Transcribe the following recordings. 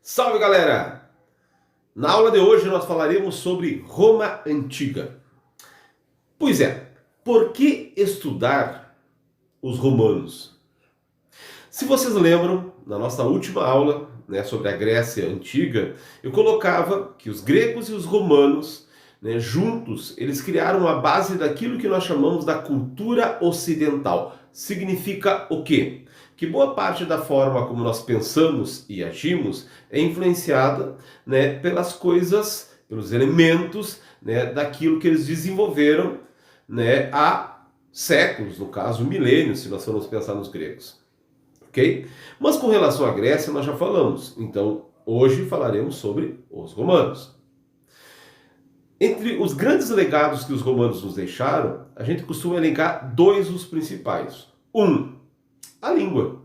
Salve, galera! Na aula de hoje nós falaremos sobre Roma Antiga. Pois é, por que estudar os romanos? Se vocês lembram, na nossa última aula, sobre a Grécia Antiga, eu colocava que os gregos e os romanos, juntos, eles criaram a base daquilo que nós chamamos da cultura ocidental. Significa o quê? Que boa parte da forma como nós pensamos e agimos é influenciada, pelas coisas, pelos elementos, daquilo que eles desenvolveram, há séculos, no caso milênios, se nós formos pensar nos gregos. Ok? Mas com relação à Grécia nós já falamos, então hoje falaremos sobre os romanos. Entre os grandes legados que os romanos nos deixaram, a gente costuma elencar dois os principais. A língua.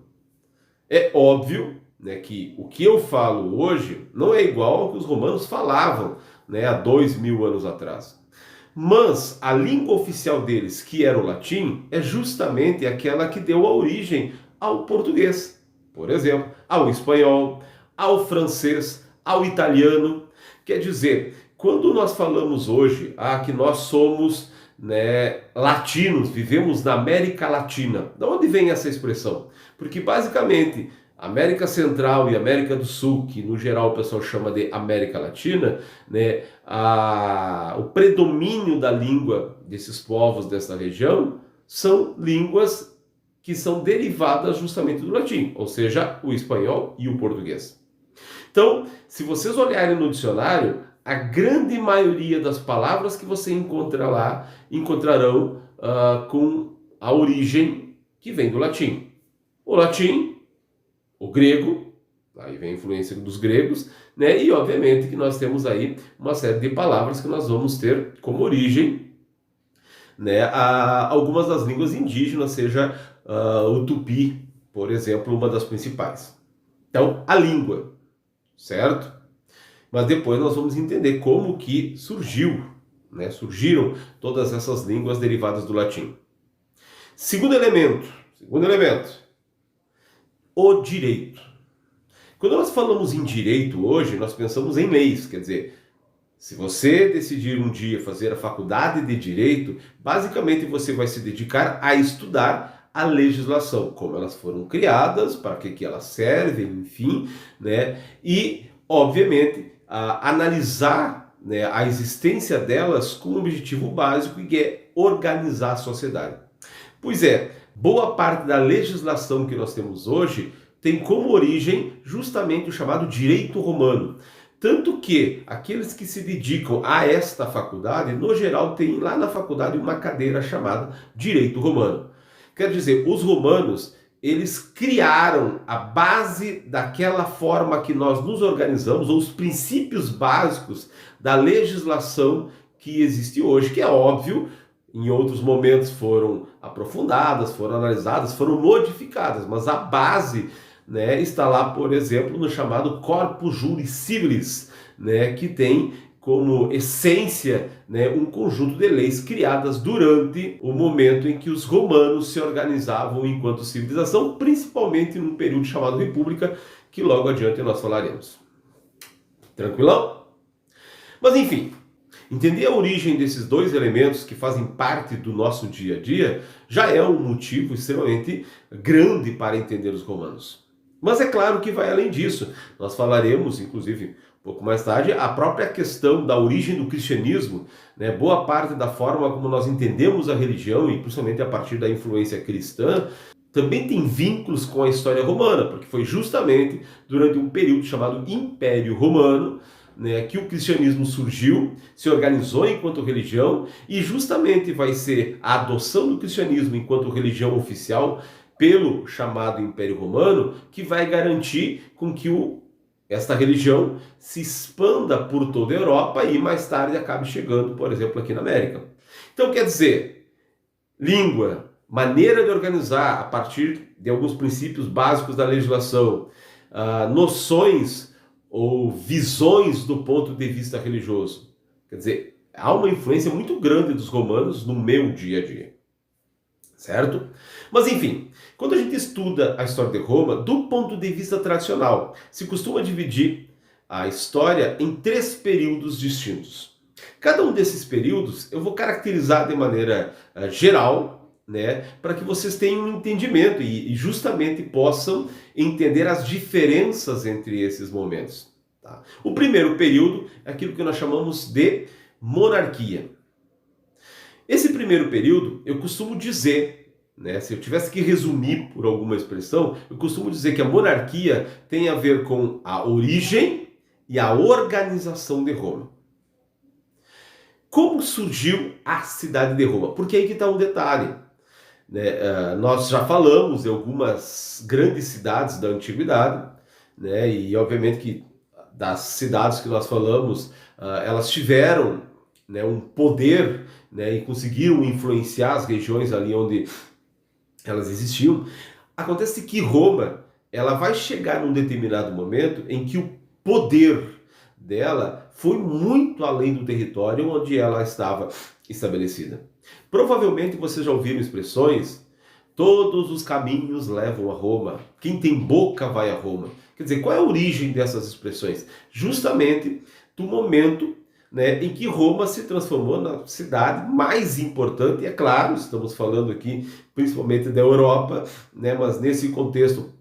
É óbvio, que o que eu falo hoje não é igual ao que os romanos falavam, há 2000 anos atrás. Mas a língua oficial deles, que era o latim, é justamente aquela que deu a origem ao português, por exemplo, ao espanhol, ao francês, ao italiano. Quer dizer, quando nós falamos hoje que nós somos latinos, vivemos na América Latina, de onde vem essa expressão? Porque basicamente América Central e América do Sul, que no geral o pessoal chama de América Latina, o predomínio da língua desses povos dessa região são línguas que são derivadas justamente do latim, ou seja, o espanhol e o português. Então, se vocês olharem no dicionário, a grande maioria das palavras que você encontra lá encontrarão com a origem que vem do latim. O latim, o grego, aí vem a influência dos gregos, e obviamente que nós temos aí uma série de palavras que nós vamos ter como origem, algumas das línguas indígenas, seja o tupi, por exemplo, uma das principais. Então, a língua, certo? Mas depois nós vamos entender como que surgiram todas essas línguas derivadas do latim. Segundo elemento, o direito. Quando nós falamos em direito hoje, nós pensamos em leis, quer dizer, se você decidir um dia fazer a faculdade de direito, basicamente você vai se dedicar a estudar a legislação, como elas foram criadas, para que elas servem, enfim, e, obviamente, analisar a existência delas com um objetivo básico, que é organizar a sociedade. Pois é, boa parte da legislação que nós temos hoje tem como origem justamente o chamado direito romano. Tanto que aqueles que se dedicam a esta faculdade, no geral, têm lá na faculdade uma cadeira chamada direito romano. Quer dizer, os romanos, eles criaram a base daquela forma que nós nos organizamos, ou os princípios básicos da legislação que existe hoje, que é óbvio, em outros momentos foram aprofundadas, foram analisadas, foram modificadas, mas a base está lá, por exemplo, no chamado Corpus Juris Civilis, que tem como essência um conjunto de leis criadas durante o momento em que os romanos se organizavam enquanto civilização, principalmente num período chamado República, que logo adiante nós falaremos. Tranquilão? Mas enfim, entender a origem desses dois elementos que fazem parte do nosso dia a dia já é um motivo extremamente grande para entender os romanos. Mas é claro que vai além disso. Nós falaremos, inclusive, um pouco mais tarde, a própria questão da origem do cristianismo, boa parte da forma como nós entendemos a religião, e principalmente a partir da influência cristã, também tem vínculos com a história romana, porque foi justamente durante um período chamado Império Romano, que o cristianismo surgiu, se organizou enquanto religião, e justamente vai ser a adoção do cristianismo enquanto religião oficial pelo chamado Império Romano que vai garantir com que esta religião se expanda por toda a Europa e mais tarde acabe chegando, por exemplo, aqui na América. Então, quer dizer, língua, maneira de organizar a partir de alguns princípios básicos da legislação, noções ou visões do ponto de vista religioso. Quer dizer, há uma influência muito grande dos romanos no meu dia a dia. Certo? Mas enfim, quando a gente estuda a história de Roma, do ponto de vista tradicional, se costuma dividir a história em 3 períodos distintos. Cada um desses períodos eu vou caracterizar de maneira geral, né, para que vocês tenham um entendimento e justamente possam entender as diferenças entre esses momentos. Tá? O primeiro período é aquilo que nós chamamos de monarquia. Esse primeiro período, eu costumo dizer, né, se eu tivesse que resumir por alguma expressão, eu costumo dizer que a monarquia tem a ver com a origem e a organização de Roma. Como surgiu a cidade de Roma? Porque aí que está um detalhe. Né? Nós já falamos de algumas grandes cidades da antiguidade, né? E obviamente que das cidades que nós falamos, elas tiveram, né, um poder, né, e conseguiram influenciar as regiões ali onde elas existiam. Acontece que Roma, ela vai chegar num determinado momento em que o poder dela foi muito além do território onde ela estava estabelecida. Provavelmente vocês já ouviram expressões: todos os caminhos levam a Roma, quem tem boca vai a Roma. Quer dizer, qual é a origem dessas expressões? Justamente do momento, né, em que Roma se transformou na cidade mais importante. E é claro, estamos falando aqui principalmente da Europa, né, mas nesse contexto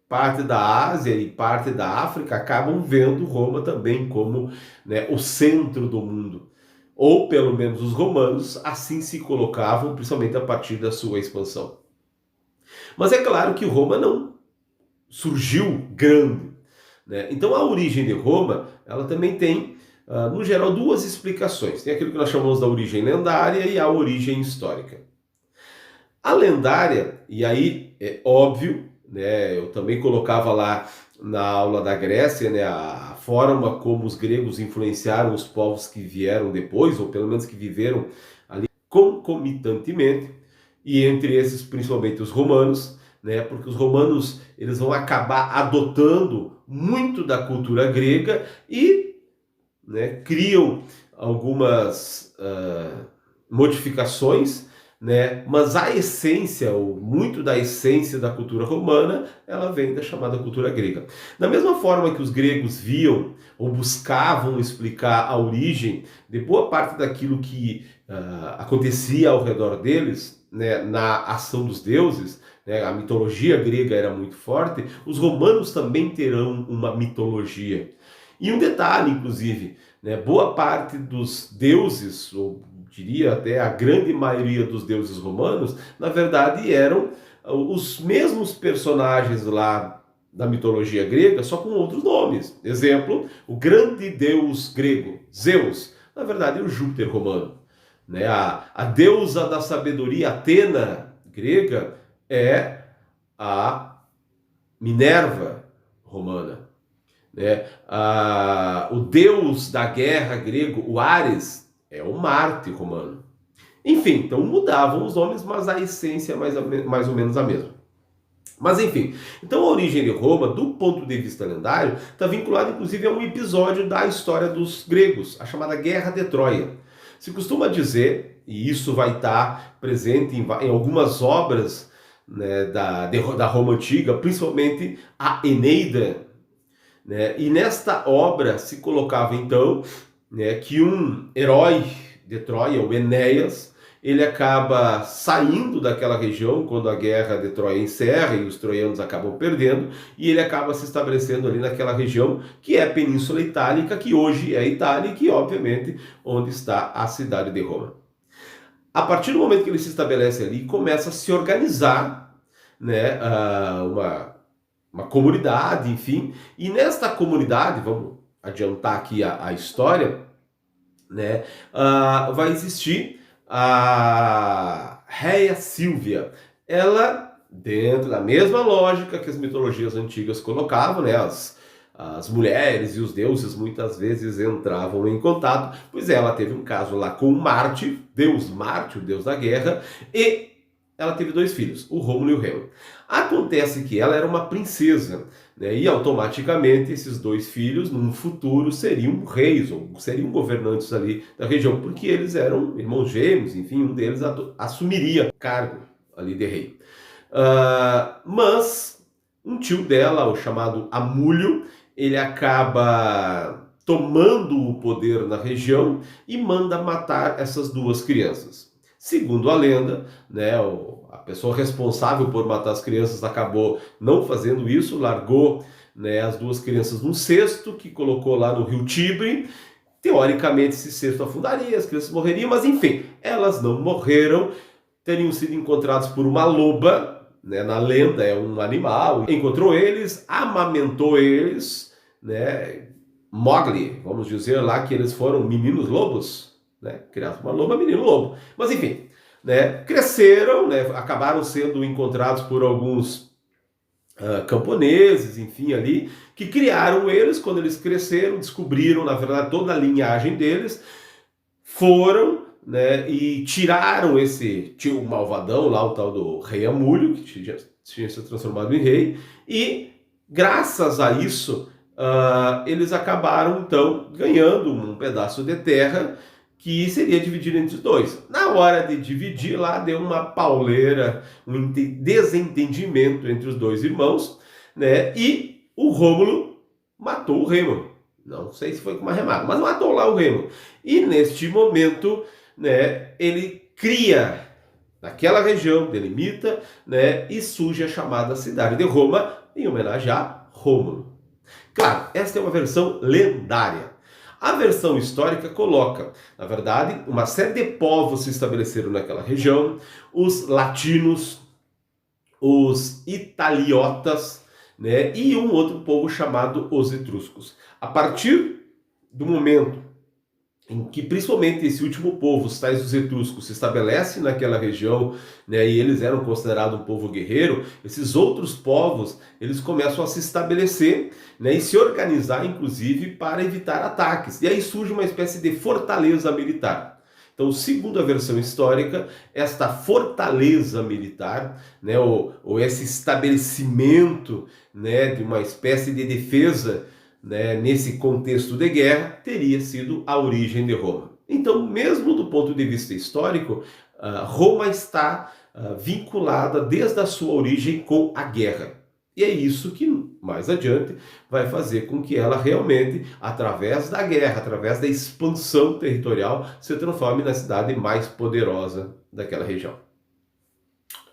parte da Ásia e parte da África acabam vendo Roma também como, né, o centro do mundo. Ou pelo menos os romanos assim se colocavam, principalmente a partir da sua expansão. Mas é claro que Roma não surgiu grande, né? Então a origem de Roma, ela também tem, no geral, 2 explicações. Tem aquilo que nós chamamos da origem lendária e a origem histórica. A lendária, e aí é óbvio, né, eu também colocava lá na aula da Grécia, né, a forma como os gregos influenciaram os povos que vieram depois, ou pelo menos que viveram ali concomitantemente, e entre esses principalmente os romanos, né, porque os romanos eles vão acabar adotando muito da cultura grega e, né, criam algumas modificações, né, mas a essência, ou muito da essência da cultura romana, ela vem da chamada cultura grega. Da mesma forma que os gregos viam ou buscavam explicar a origem de boa parte daquilo que acontecia ao redor deles, né, na ação dos deuses, né, a mitologia grega era muito forte, os romanos também terão uma mitologia. E um detalhe, inclusive, né, boa parte dos deuses, ou diria até a grande maioria dos deuses romanos, na verdade eram os mesmos personagens lá da mitologia grega, só com outros nomes. Exemplo, o grande deus grego, Zeus, na verdade é o Júpiter romano. Né? A deusa da sabedoria, Atena, grega, é a Minerva romana. Né? O deus da guerra grego, o Ares, é o Marte romano. Enfim, então mudavam os nomes, mas a essência é mais ou menos a mesma. Mas enfim, então a origem de Roma, do ponto de vista lendário, está vinculada inclusive a um episódio da história dos gregos, a chamada Guerra de Troia. Se costuma dizer, e isso vai estar presente em algumas obras, né, da Roma Antiga, principalmente a Eneida, né, e nesta obra se colocava então, né, que um herói de Troia, o Enéas, ele acaba saindo daquela região quando a guerra de Troia encerra e os troianos acabam perdendo, e ele acaba se estabelecendo ali naquela região que é a Península Itálica, que hoje é a Itália e que obviamente onde está a cidade de Roma. A partir do momento que ele se estabelece ali, começa a se organizar, né, uma comunidade, enfim, e nesta comunidade, vamos adiantar aqui a história, né, vai existir a Rhea Silvia. Ela, dentro da mesma lógica que as mitologias antigas colocavam, né, as mulheres e os deuses muitas vezes entravam em contato, pois ela teve um caso lá com Marte, o deus da guerra, e ela teve 2 filhos, o Rômulo e o Remo. Acontece que ela era uma princesa, né, e automaticamente esses 2 filhos, num futuro, seriam reis, ou seriam governantes ali da região, porque eles eram irmãos gêmeos, enfim, um deles assumiria o cargo ali de rei. Mas um tio dela, o chamado Amúlio, ele acaba tomando o poder na região e manda matar essas duas crianças. Segundo a lenda, né, a pessoa responsável por matar as crianças acabou não fazendo isso, largou, né, as duas crianças num cesto que colocou lá no rio Tibre. Teoricamente esse cesto afundaria, as crianças morreriam, mas enfim, elas não morreram, teriam sido encontrados por uma loba, né, na lenda é um animal, encontrou eles, amamentou eles, né, Mowgli, vamos dizer lá que eles foram meninos lobos, né, criados uma loba, menino lobo, mas enfim, né, cresceram, né, acabaram sendo encontrados por alguns camponeses, enfim, ali, que criaram eles. Quando eles cresceram, descobriram, na verdade, toda a linhagem deles, foram, né, e tiraram tinha o malvadão lá, o tal do rei Amulho, que tinha se transformado em rei, e graças a isso, eles acabaram, então, ganhando um pedaço de terra que seria dividido entre os dois. Na hora de dividir lá, deu uma pauleira, um desentendimento entre os dois irmãos, né? E o Rômulo matou o Remo. Não sei se foi com uma remada, mas matou lá o Remo. E neste momento, né, ele cria naquela região, delimita, né, e surge a chamada cidade de Roma, em homenagem a Rômulo. Claro, esta é uma versão lendária. A versão histórica coloca, na verdade, uma série de povos se estabeleceram naquela região, os latinos, os italiotas, né, e um outro povo chamado os etruscos. A partir do momento em que principalmente esse último povo, os tais dos etruscos, se estabelece naquela região, né, e eles eram considerados um povo guerreiro, esses outros povos, eles começam a se estabelecer, né, e se organizar, inclusive, para evitar ataques. E aí surge uma espécie de fortaleza militar. Então, segundo a versão histórica, esta fortaleza militar, né, ou esse estabelecimento, né, de uma espécie de defesa, né, nesse contexto de guerra, teria sido a origem de Roma. Então, mesmo do ponto de vista histórico, Roma está vinculada desde a sua origem com a guerra. E é isso que, mais adiante, vai fazer com que ela realmente, através da guerra, através da expansão territorial, se transforme na cidade mais poderosa daquela região.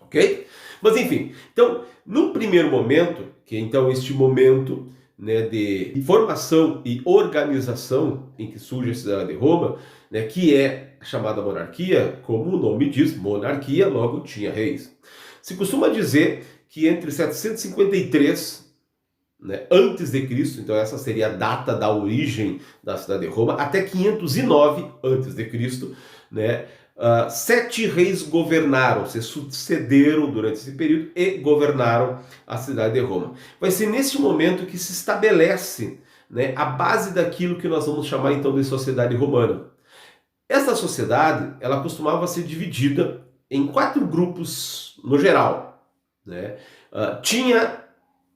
Ok? Mas enfim, então, num primeiro momento, que então este momento, né, de formação e organização em que surge a cidade de Roma, né, que é a chamada monarquia, como o nome diz, monarquia, logo tinha reis. Se costuma dizer que entre 753, né, antes de Cristo, então essa seria a data da origem da cidade de Roma, até 509 antes de Cristo, né, 7 reis governaram, se sucederam durante esse período e governaram a cidade de Roma. Vai ser nesse momento que se estabelece, né, a base daquilo que nós vamos chamar então de sociedade romana. Essa sociedade, ela costumava ser dividida em 4 grupos no geral, né? Tinha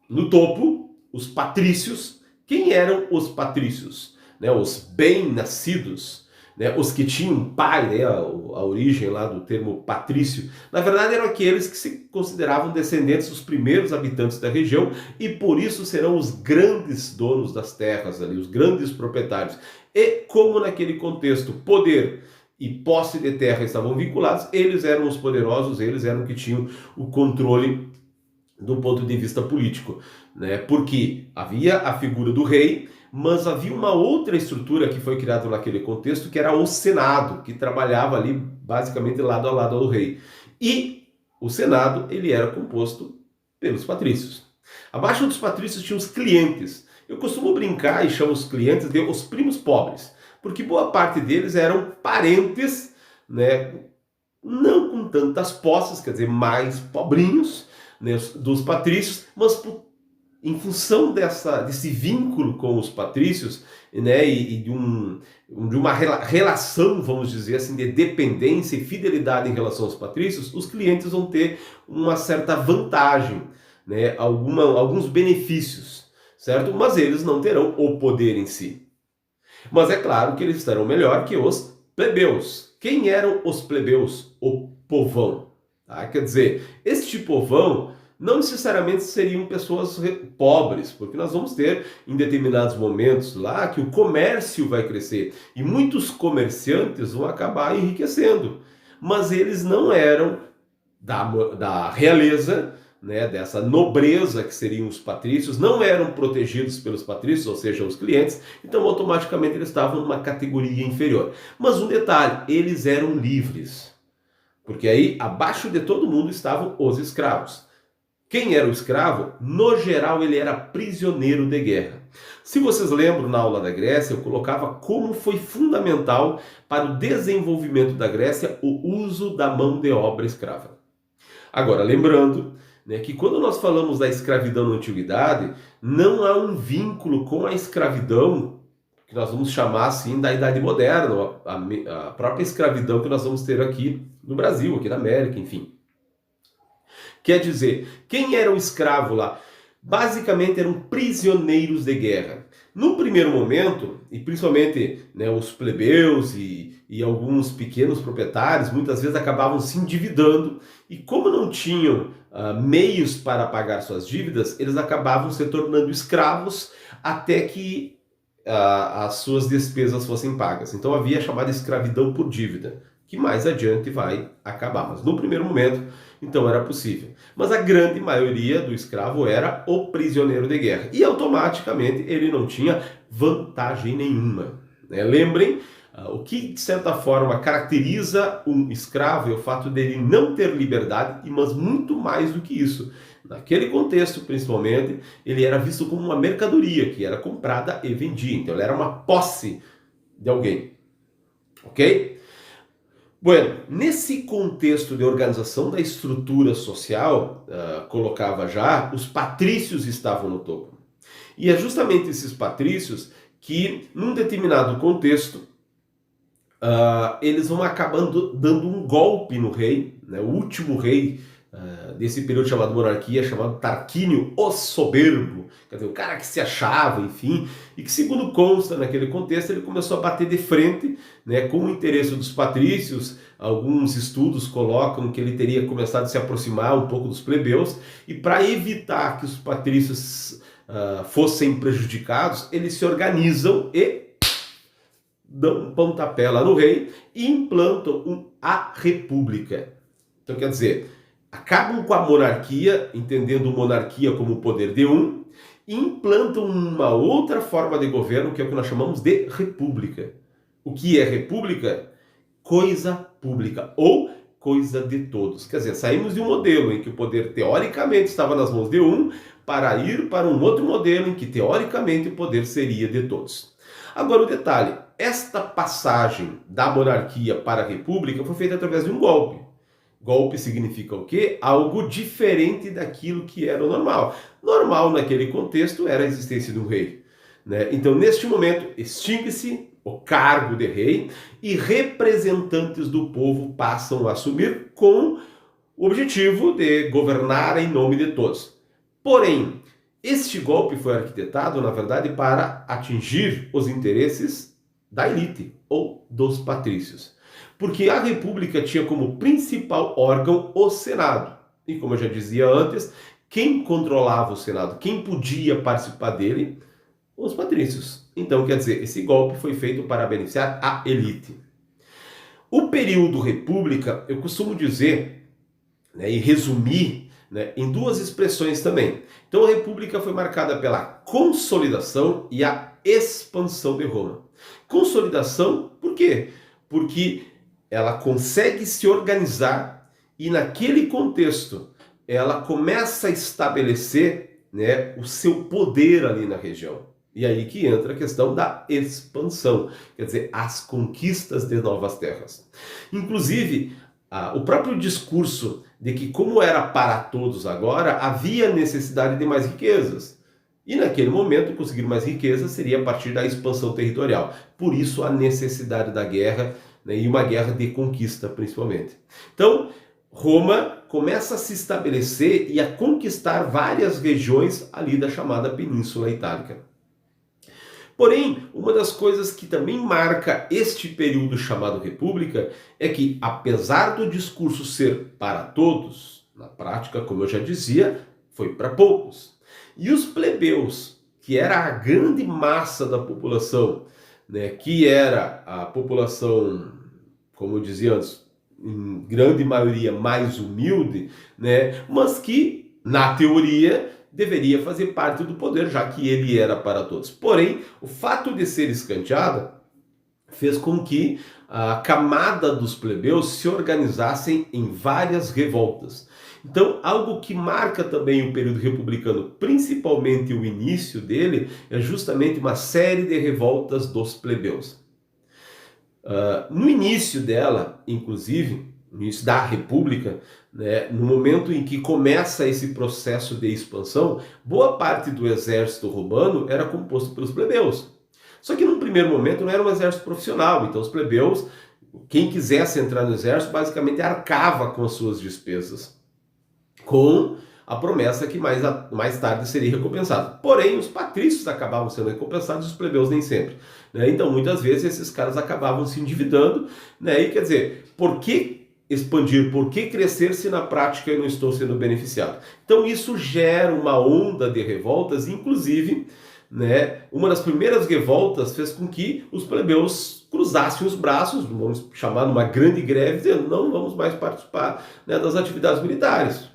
no topo os patrícios. Quem eram os patrícios? Né, os bem-nascidos, né, os que tinham pai, né, a origem lá do termo patrício, na verdade eram aqueles que se consideravam descendentes dos primeiros habitantes da região e por isso serão os grandes donos das terras ali, os grandes proprietários. E como naquele contexto poder e posse de terra estavam vinculados, eles eram os poderosos, eles eram que tinham o controle do ponto de vista político, né? Porque havia a figura do rei, mas havia uma outra estrutura que foi criada naquele contexto, que era o Senado, que trabalhava ali basicamente lado a lado do rei. E o Senado, ele era composto pelos patrícios. Abaixo dos patrícios tinha os clientes. Eu costumo brincar e chamo os clientes de os primos pobres, porque boa parte deles eram parentes, né, não com tantas posses, quer dizer, mais pobrinhos, né, dos patrícios, mas em função desse vínculo com os patrícios, né, e de uma relação, vamos dizer assim, de dependência e fidelidade em relação aos patrícios, os clientes vão ter uma certa vantagem, né, alguns benefícios, certo? Mas eles não terão o poder em si. Mas é claro que eles estarão melhor que os plebeus. Quem eram os plebeus? O povão. Tá? Quer dizer, este povão, não necessariamente seriam pessoas pobres, porque nós vamos ter em determinados momentos lá que o comércio vai crescer e muitos comerciantes vão acabar enriquecendo, mas eles não eram da realeza, né, dessa nobreza que seriam os patrícios, não eram protegidos pelos patrícios, ou seja, os clientes, então automaticamente eles estavam numa categoria inferior. Mas um detalhe, eles eram livres, porque aí abaixo de todo mundo estavam os escravos. Quem era o escravo? No geral, ele era prisioneiro de guerra. Se vocês lembram, na aula da Grécia, eu colocava como foi fundamental para o desenvolvimento da Grécia o uso da mão de obra escrava. Agora, lembrando, né, que quando nós falamos da escravidão na antiguidade, não há um vínculo com a escravidão que nós vamos chamar assim da Idade Moderna, a própria escravidão que nós vamos ter aqui no Brasil, aqui na América, enfim. Quer dizer, quem era o escravo lá? Basicamente eram prisioneiros de guerra. No primeiro momento, e principalmente, né, os plebeus e alguns pequenos proprietários, muitas vezes acabavam se endividando e como não tinham meios para pagar suas dívidas, eles acabavam se tornando escravos até que as suas despesas fossem pagas. Então havia a chamada escravidão por dívida, que mais adiante vai acabar. Mas no primeiro momento, então era possível. Mas a grande maioria do escravo era o prisioneiro de guerra. E automaticamente ele não tinha vantagem nenhuma. Né? Lembrem, o que de certa forma caracteriza um escravo é o fato dele não ter liberdade, mas muito mais do que isso. Naquele contexto, principalmente, ele era visto como uma mercadoria que era comprada e vendida. Então ele era uma posse de alguém. Ok? Bueno, nesse contexto de organização da estrutura social, colocava já, os patrícios estavam no topo. E é justamente esses patrícios que, num determinado contexto, eles vão acabando dando um golpe no rei, né, o último rei desse período chamado monarquia, chamado Tarquínio o Soberbo, quer dizer, o cara que se achava, enfim, e que segundo consta naquele contexto, ele começou a bater de frente, né, com o interesse dos patrícios. Alguns estudos colocam que ele teria começado a se aproximar um pouco dos plebeus, e para evitar que os patrícios fossem prejudicados, eles se organizam e dão um pontapé lá no rei e implantam a república. Então quer dizer, acabam com a monarquia, entendendo monarquia como o poder de um, e implantam uma outra forma de governo, que é o que nós chamamos de república. O que é república? Coisa pública, ou coisa de todos. Quer dizer, saímos de um modelo em que o poder teoricamente estava nas mãos de um, para ir para um outro modelo em que teoricamente o poder seria de todos. Agora o detalhe, esta passagem da monarquia para a república foi feita através de um golpe. Golpe significa o quê? Algo diferente daquilo que era o normal. Normal naquele contexto era a existência de um rei. Né? Então, neste momento, extingue-se o cargo de rei e representantes do povo passam a assumir com o objetivo de governar em nome de todos. Porém, este golpe foi arquitetado, na verdade, para atingir os interesses da elite ou dos patrícios. Porque a república tinha como principal órgão o Senado. E como eu já dizia antes, quem controlava o Senado, quem podia participar dele? Os patrícios. Então, quer dizer, esse golpe foi feito para beneficiar a elite. O período república, eu costumo dizer, né, e resumir, né, em duas expressões também. Então, a república foi marcada pela consolidação e a expansão de Roma. Consolidação, por quê? Porque ela consegue se organizar e naquele contexto ela começa a estabelecer, né, o seu poder ali na região. E aí que entra a questão da expansão, quer dizer, as conquistas de novas terras. Inclusive, o próprio discurso de que como era para todos agora, havia necessidade de mais riquezas. E naquele momento, conseguir mais riquezas seria a partir da expansão territorial. Por isso a necessidade da guerra, né, e uma guerra de conquista principalmente. Então, Roma começa a se estabelecer e a conquistar várias regiões ali da chamada Península Itálica. Porém, uma das coisas que também marca este período chamado República é que, apesar do discurso ser para todos, Na prática, como eu já dizia, foi para poucos. E os plebeus, que era a grande massa da população, né, que era a população, como eu dizia antes, em grande maioria mais humilde, né, mas que, na teoria, deveria fazer parte do poder, já que ele era para todos. Porém, o fato de ser escanteada fez com que a camada dos plebeus se organizassem em várias revoltas. Então, algo que marca também o período republicano, principalmente o início dele, é justamente uma série de revoltas dos plebeus. No início dela, inclusive, no início da República, né, no momento em que começa esse processo de expansão, boa parte do exército romano era composto pelos plebeus. Só que num primeiro momento não era um exército profissional, então os plebeus, quem quisesse entrar no exército, basicamente arcava com as suas despesas, com a promessa que mais tarde seria recompensado. Porém, os patrícios acabavam sendo recompensados e os plebeus nem sempre. Né? Então, muitas vezes, esses caras acabavam se endividando, né? E quer dizer, por que expandir, por que crescer se na prática eu não estou sendo beneficiado? Então, isso gera uma onda de revoltas, inclusive, né, uma das primeiras revoltas fez com que os plebeus cruzassem os braços, vamos chamar numa grande greve, dizendo não vamos mais participar, né, das atividades militares.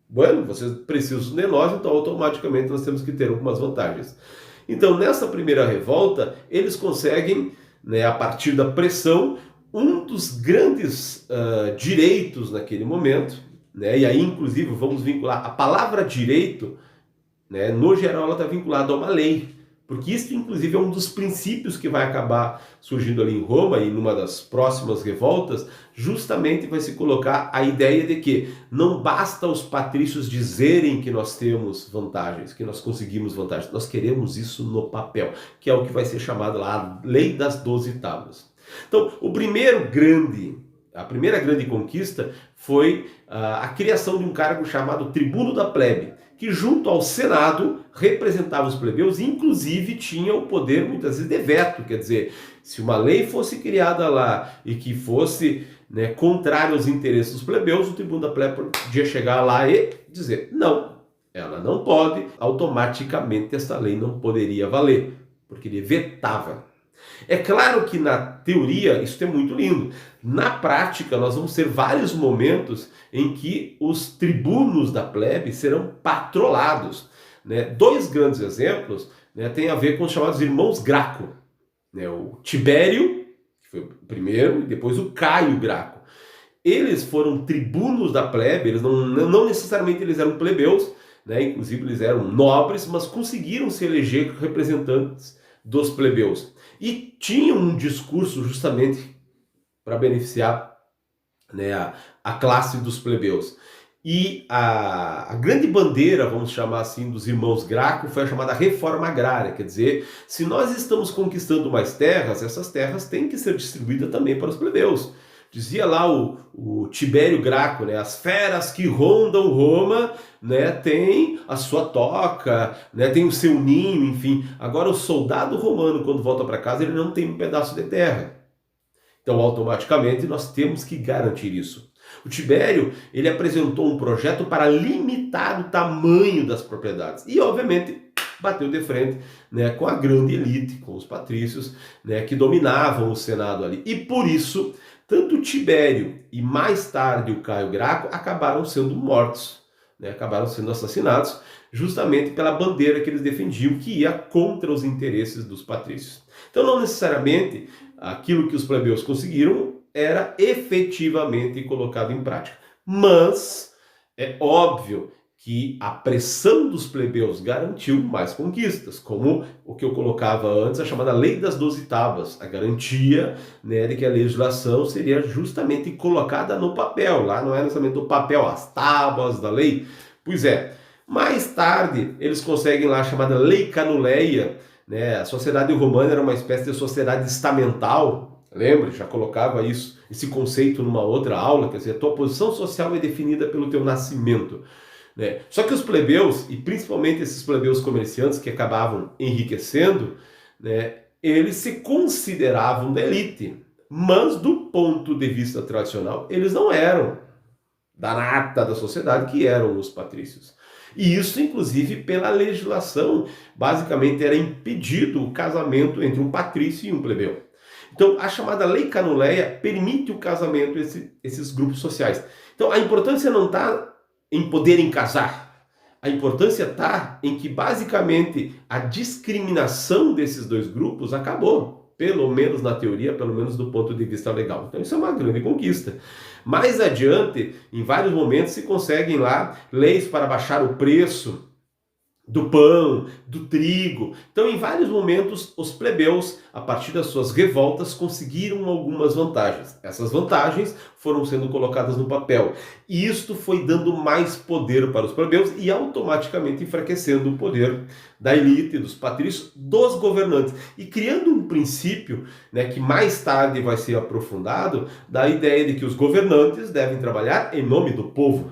Bueno, vocês precisam de nós, então automaticamente nós temos que ter algumas vantagens. Então, nessa primeira revolta, eles conseguem, né, a partir da pressão, um dos grandes direitos naquele momento, né, e aí, inclusive, vamos vincular a palavra direito, né, no geral, ela está vinculada a uma lei, porque isso, inclusive, é um dos princípios que vai acabar surgindo ali em Roma e numa das próximas revoltas, justamente vai se colocar a ideia de que não basta os patrícios dizerem que nós temos vantagens, que nós conseguimos vantagens, nós queremos isso no papel, que é o que vai ser chamado lá a Lei das 12 Tábuas. Então, a primeira grande conquista foi a criação de um cargo chamado Tribuno da Plebe, que junto ao Senado representava os plebeus e inclusive tinha o poder muitas vezes de veto, quer dizer, se uma lei fosse criada lá e que fosse, né, contrária aos interesses dos plebeus, o Tribuno da Plebe podia chegar lá e dizer não, ela não pode, automaticamente essa lei não poderia valer, porque ele vetava. É claro que na teoria isso é muito lindo. Na prática, nós vamos ter vários momentos em que os tribunos da plebe serão patrolados. Né? Dois grandes exemplos, né, têm a ver com os chamados irmãos Graco. Né? O Tibério, que foi o primeiro, e depois o Caio Graco. Eles foram tribunos da plebe, eles não necessariamente eles eram plebeus, né? Inclusive eles eram nobres, mas conseguiram se eleger representantes dos plebeus. E tinham um discurso justamente para beneficiar, né, a classe dos plebeus. E a grande bandeira, vamos chamar assim, dos irmãos Graco foi a chamada reforma agrária, quer dizer, se nós estamos conquistando mais terras, essas terras têm que ser distribuídas também para os plebeus. Dizia lá o Tibério Graco, né, as feras que rondam Roma, né, tem a sua toca, né, tem o seu ninho, enfim. Agora o soldado romano, quando volta para casa, ele não tem um pedaço de terra. Então, automaticamente, nós temos que garantir isso. O Tibério, ele apresentou um projeto para limitar o tamanho das propriedades. E, obviamente, bateu de frente, né, com a grande elite, com os patrícios, né, que dominavam o Senado ali. E por isso, tanto o Tibério e mais tarde o Caio Graco acabaram sendo mortos, né, acabaram sendo assassinados, justamente pela bandeira que eles defendiam, que ia contra os interesses dos patrícios. Então, não necessariamente aquilo que os plebeus conseguiram era efetivamente colocado em prática. Mas é óbvio que a pressão dos plebeus garantiu mais conquistas, como o que eu colocava antes, a chamada Lei das 12 Tábuas, a garantia, né, de que a legislação seria justamente colocada no papel. Lá não é necessariamente no papel, as tábuas da lei. Pois é, mais tarde eles conseguem lá a chamada Lei Canuleia, né? A sociedade romana era uma espécie de sociedade estamental, lembra? Já colocava esse conceito numa outra aula, quer dizer, a tua posição social é definida pelo teu nascimento. Né? Só que os plebeus, e principalmente esses plebeus comerciantes que acabavam enriquecendo, né, eles se consideravam da elite, mas do ponto de vista tradicional, eles não eram da nata da sociedade, que eram os patrícios. E isso, inclusive, pela legislação, basicamente era impedido o casamento entre um patrício e um plebeu. Então, a chamada Lei Canuleia permite o casamento entre esses grupos sociais. Então, a importância não está em poderem casar. A importância está em que, basicamente, a discriminação desses dois grupos acabou. Pelo menos na teoria, pelo menos do ponto de vista legal. Então isso é uma grande conquista. Mais adiante, em vários momentos, se conseguem lá leis para baixar o preço do pão, do trigo. Então, em vários momentos, os plebeus, a partir das suas revoltas, conseguiram algumas vantagens. Essas vantagens foram sendo colocadas no papel. E isto foi dando mais poder para os plebeus e automaticamente enfraquecendo o poder da elite, dos patrícios, dos governantes. E criando um princípio, né, que mais tarde vai ser aprofundado, da ideia de que os governantes devem trabalhar em nome do povo.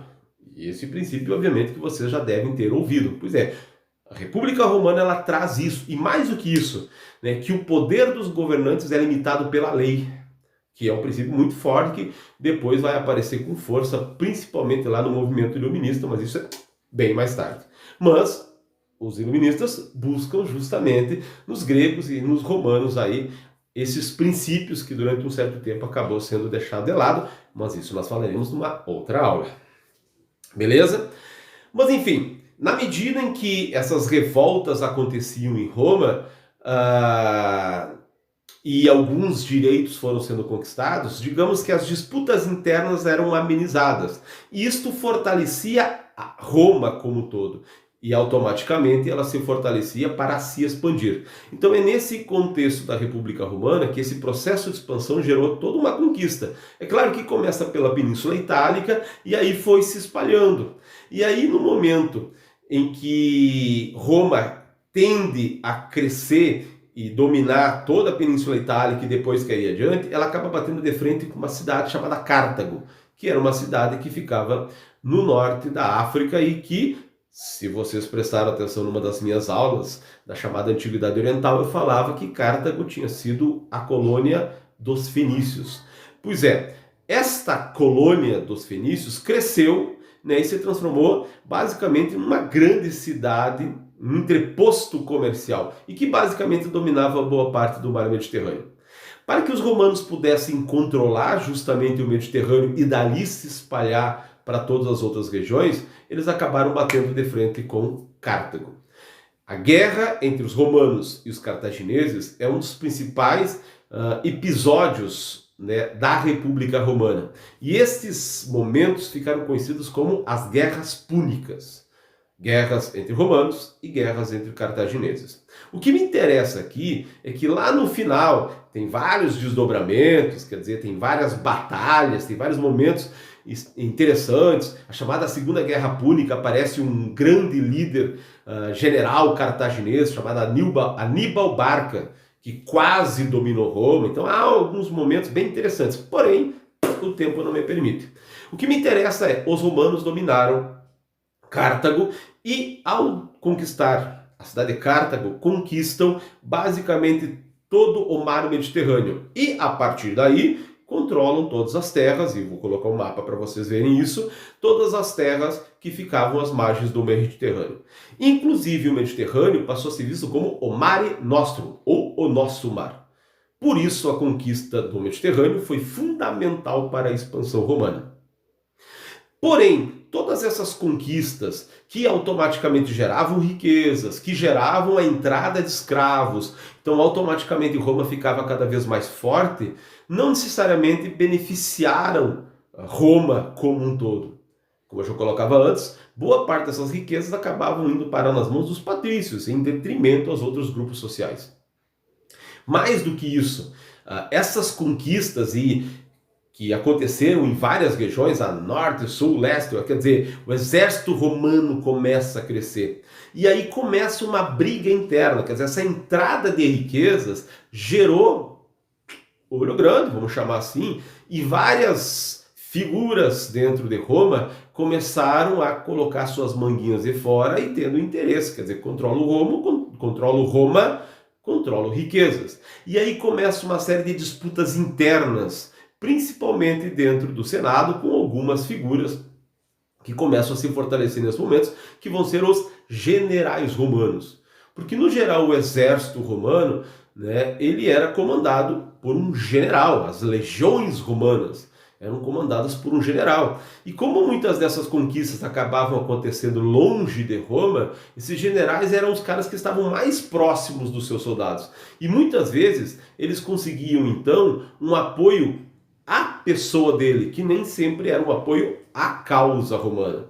E esse princípio, obviamente, que vocês já devem ter ouvido. Pois é, a República Romana ela traz isso. E mais do que isso, né, que o poder dos governantes é limitado pela lei, que é um princípio muito forte que depois vai aparecer com força, principalmente lá no movimento iluminista, mas isso é bem mais tarde. Mas os iluministas buscam justamente nos gregos e nos romanos aí esses princípios que durante um certo tempo acabou sendo deixado de lado, mas isso nós falaremos numa outra aula. Beleza? Mas enfim, na medida em que essas revoltas aconteciam em Roma, e alguns direitos foram sendo conquistados, digamos que as disputas internas eram amenizadas. E isto fortalecia a Roma como um todo. E automaticamente ela se fortalecia para se expandir. Então é nesse contexto da República Romana que esse processo de expansão gerou toda uma conquista. É claro que começa pela Península Itálica e aí foi se espalhando. E aí no momento em que Roma tende a crescer e dominar toda a Península Itálica e depois cair adiante, ela acaba batendo de frente com uma cidade chamada Cartago, que era uma cidade que ficava no norte da África e que, se vocês prestaram atenção numa das minhas aulas da chamada Antiguidade Oriental, eu falava que Cartago tinha sido a colônia dos fenícios. Pois é, esta colônia dos fenícios cresceu, né, e se transformou basicamente em uma grande cidade, um entreposto comercial, e que basicamente dominava boa parte do mar Mediterrâneo. Para que os romanos pudessem controlar justamente o Mediterrâneo e dali se espalhar para todas as outras regiões, eles acabaram batendo de frente com Cartago. A guerra entre os romanos e os cartagineses é um dos principais episódios, né, da República Romana. E estes momentos ficaram conhecidos como as Guerras Púnicas. Guerras entre romanos e guerras entre cartagineses. O que me interessa aqui é que lá no final tem vários desdobramentos, quer dizer, tem várias batalhas, tem vários momentos interessantes. A chamada Segunda Guerra Púnica aparece um grande líder general cartaginês chamado Aníbal Barca, que quase dominou Roma. Então há alguns momentos bem interessantes, porém o tempo não me permite. O que me interessa é, os romanos dominaram Cartago e ao conquistar a cidade de Cartago, conquistam basicamente todo o mar Mediterrâneo e a partir daí controlam todas as terras, e vou colocar um mapa para vocês verem isso, todas as terras que ficavam às margens do Mediterrâneo. Inclusive o Mediterrâneo passou a ser visto como o Mare Nostrum, ou o nosso mar. Por isso a conquista do Mediterrâneo foi fundamental para a expansão romana. Porém, todas essas conquistas que automaticamente geravam riquezas, que geravam a entrada de escravos, então automaticamente Roma ficava cada vez mais forte, não necessariamente beneficiaram Roma como um todo. Como eu já colocava antes, boa parte dessas riquezas acabavam indo parar nas mãos dos patrícios, em detrimento aos outros grupos sociais. Mais do que isso, essas conquistas que aconteceram em várias regiões, a norte, sul, leste, quer dizer, o exército romano começa a crescer. E aí começa uma briga interna, quer dizer, essa entrada de riquezas gerou olho grande, vamos chamar assim, e várias figuras dentro de Roma começaram a colocar suas manguinhas de fora e tendo interesse, quer dizer, controlo Roma, controlo riquezas. E aí começa uma série de disputas internas, principalmente dentro do Senado, com algumas figuras que começam a se fortalecer nesses momentos, que vão ser os generais romanos. Porque, no geral, o exército romano, né, ele era comandado por um general. As legiões romanas eram comandadas por um general. E como muitas dessas conquistas acabavam acontecendo longe de Roma, esses generais eram os caras que estavam mais próximos dos seus soldados. E muitas vezes eles conseguiam, então, um apoio à pessoa dele, que nem sempre era um apoio à causa romana.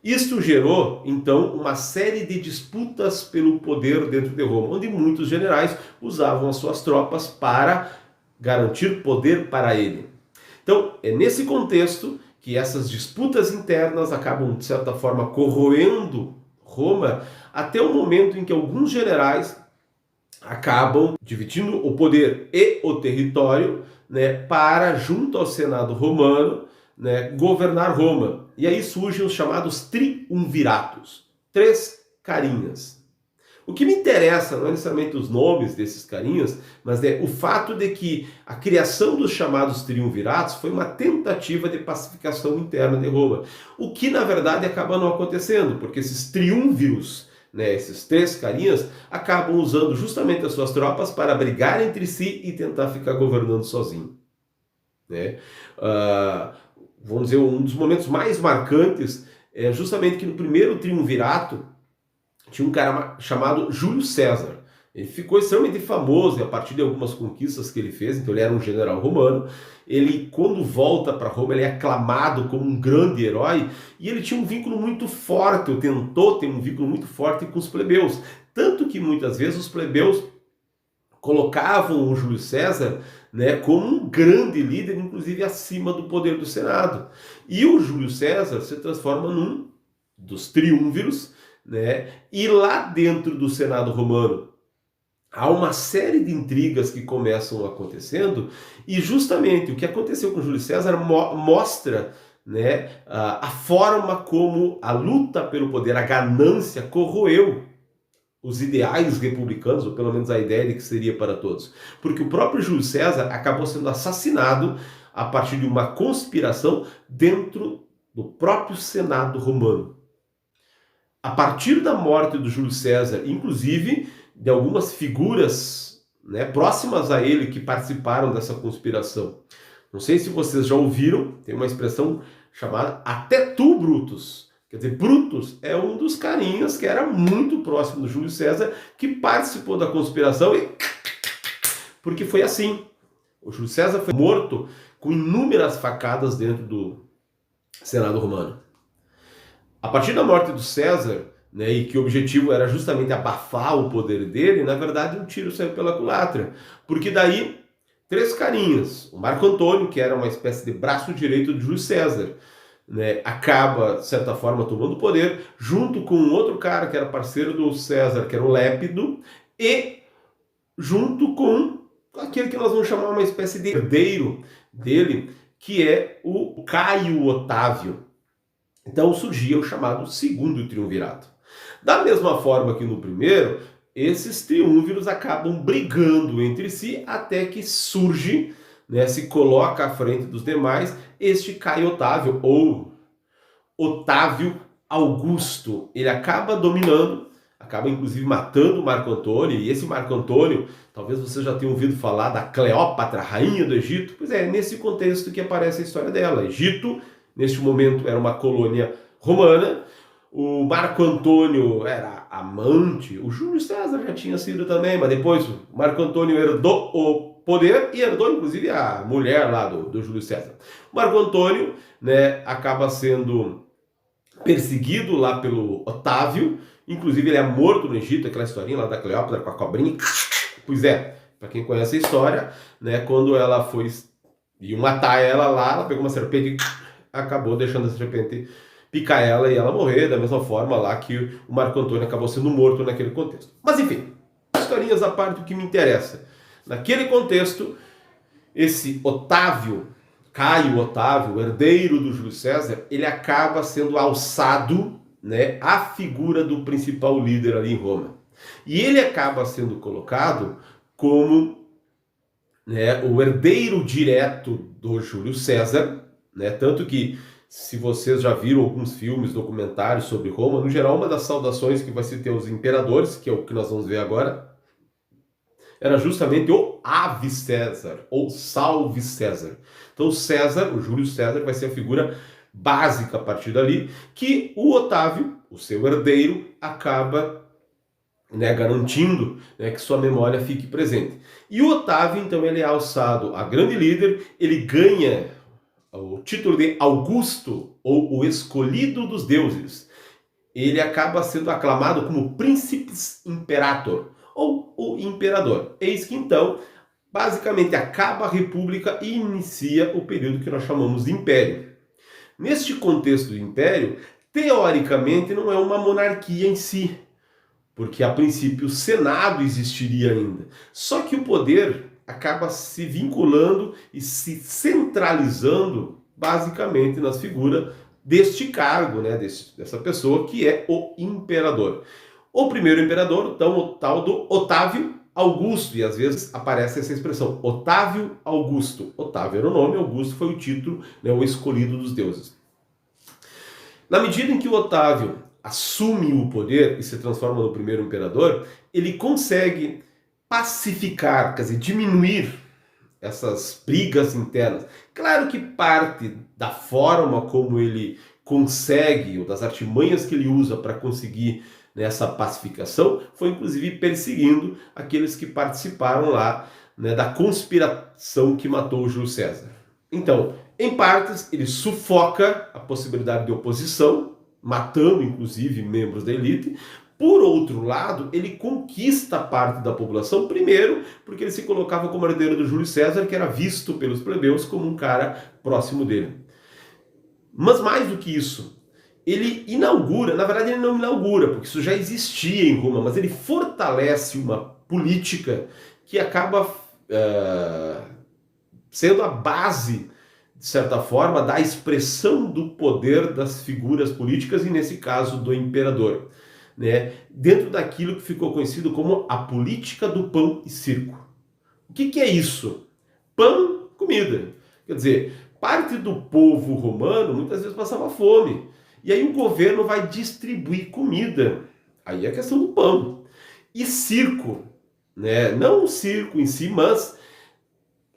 Isto gerou, então, uma série de disputas pelo poder dentro de Roma, onde muitos generais usavam as suas tropas para garantir poder para ele. Então, é nesse contexto que essas disputas internas acabam, de certa forma, corroendo Roma, até o momento em que alguns generais acabam dividindo o poder e o território, né, para, junto ao Senado romano, né, governar Roma. E aí surgem os chamados triunviratos, 3 carinhas. O que me interessa não é necessariamente os nomes desses carinhas, mas é o fato de que a criação dos chamados triunviratos foi uma tentativa de pacificação interna de Roma. O que na verdade acaba não acontecendo, porque esses triunviros, né, esses 3 carinhas, acabam usando justamente as suas tropas para brigar entre si e tentar ficar governando sozinho. Né? Vamos dizer, um dos momentos mais marcantes é justamente que no primeiro triunvirato tinha um cara chamado Júlio César. Ele ficou extremamente famoso a partir de algumas conquistas que ele fez, então ele era um general romano. Ele, quando volta para Roma, ele é aclamado como um grande herói, e ele tinha um vínculo muito forte, ou tentou ter um vínculo muito forte com os plebeus. Tanto que muitas vezes os plebeus colocavam o Júlio César, né, como um grande líder, inclusive acima do poder do Senado. E o Júlio César se transforma num dos triunviros, né, e lá dentro do Senado romano há uma série de intrigas que começam acontecendo, e justamente o que aconteceu com Júlio César mostra, né, a forma como a luta pelo poder, a ganância, corroeu os ideais republicanos, ou pelo menos a ideia de que seria para todos. Porque o próprio Júlio César acabou sendo assassinado a partir de uma conspiração dentro do próprio Senado romano. A partir da morte do Júlio César, inclusive de algumas figuras, né, próximas a ele que participaram dessa conspiração. Não sei se vocês já ouviram, tem uma expressão chamada "até tu, Brutus". Quer dizer, Brutus é um dos carinhas que era muito próximo do Júlio César, que participou da conspiração, e porque foi assim. O Júlio César foi morto com inúmeras facadas dentro do Senado romano. A partir da morte do César, né, e que o objetivo era justamente abafar o poder dele, na verdade um tiro saiu pela culatra. Porque daí, 3 carinhas, o Marco Antônio, que era uma espécie de braço direito de Júlio César, né, acaba, de certa forma, tomando o poder, junto com um outro cara que era parceiro do César, que era o Lépido, e junto com aquele que nós vamos chamar uma espécie de herdeiro dele, que é o Caio Otávio. Então surgia o chamado segundo triunvirato. Da mesma forma que no primeiro, esses triunviros acabam brigando entre si até que surge, né, se coloca à frente dos demais, este Caio Otávio, ou Otávio Augusto. Ele acaba dominando, acaba inclusive matando o Marco Antônio, e esse Marco Antônio, talvez você já tenha ouvido falar da Cleópatra, rainha do Egito. Pois é, nesse contexto que aparece a história dela. Egito, neste momento, era uma colônia romana. O Marco Antônio era amante, o Júlio César já tinha sido também, mas depois o Marco Antônio herdou o poder e herdou inclusive a mulher lá do Júlio César. O Marco Antônio, né, acaba sendo perseguido lá pelo Otávio, inclusive ele é morto no Egito, aquela historinha lá da Cleópatra com a cobrinha. Pois é, para quem conhece a história, né, quando ela foi iam matar ela lá, ela pegou uma serpente e acabou deixando a serpente picar ela e ela morrer, da mesma forma lá que o Marco Antônio acabou sendo morto naquele contexto. Mas enfim, historinhas à parte do que me interessa. Naquele contexto, esse Otávio, Caio Otávio, herdeiro do Júlio César, ele acaba sendo alçado, né, à figura do principal líder ali em Roma. E ele acaba sendo colocado como, né, o herdeiro direto do Júlio César, né, tanto que Se vocês já viram alguns filmes, documentários sobre Roma, no geral, uma das saudações que vai se ter aos imperadores, que é o que nós vamos ver agora, era justamente o Ave César, ou Salve César. Então César, o Júlio César, vai ser a figura básica a partir dali, que o Otávio, o seu herdeiro, acaba, né, garantindo, né, que sua memória fique presente. E o Otávio, então, ele é alçado a grande líder, ele ganha o título de Augusto, ou o escolhido dos deuses. Ele acaba sendo aclamado como Príncipes Imperator, ou o imperador. Eis que então, basicamente, acaba a república e inicia o período que nós chamamos de império. Neste contexto do império, teoricamente não é uma monarquia em si, porque a princípio o Senado existiria ainda. Só que o poder acaba se vinculando e se centralizando basicamente nas figuras deste cargo, né, dessa pessoa que é o imperador. O primeiro imperador, então, o tal do Otávio Augusto, e às vezes aparece essa expressão, Otávio Augusto. Otávio era o nome, Augusto foi o título, né, o escolhido dos deuses. Na medida em que o Otávio assume o poder e se transforma no primeiro imperador, ele consegue pacificar, quer dizer, diminuir essas brigas internas. Claro que parte da forma como ele consegue, ou das artimanhas que ele usa para conseguir nessa pacificação, foi inclusive perseguindo aqueles que participaram lá, né, da conspiração que matou o Júlio César. Então, em partes, ele sufoca a possibilidade de oposição, matando inclusive membros da elite. Por outro lado, ele conquista parte da população, primeiro porque ele se colocava como herdeiro do Júlio César, que era visto pelos plebeus como um cara próximo dele. Mas mais do que isso, ele inaugura, na verdade ele não inaugura, porque isso já existia em Roma, mas ele fortalece uma política que acaba sendo a base, de certa forma, da expressão do poder das figuras políticas, e nesse caso do imperador, né? Dentro daquilo que ficou conhecido como a política do pão e circo. O que é isso? Pão, comida. Quer dizer, parte do povo romano muitas vezes passava fome. E aí o governo vai distribuir comida. Aí é a questão do pão. E circo, né? Não o circo em si, mas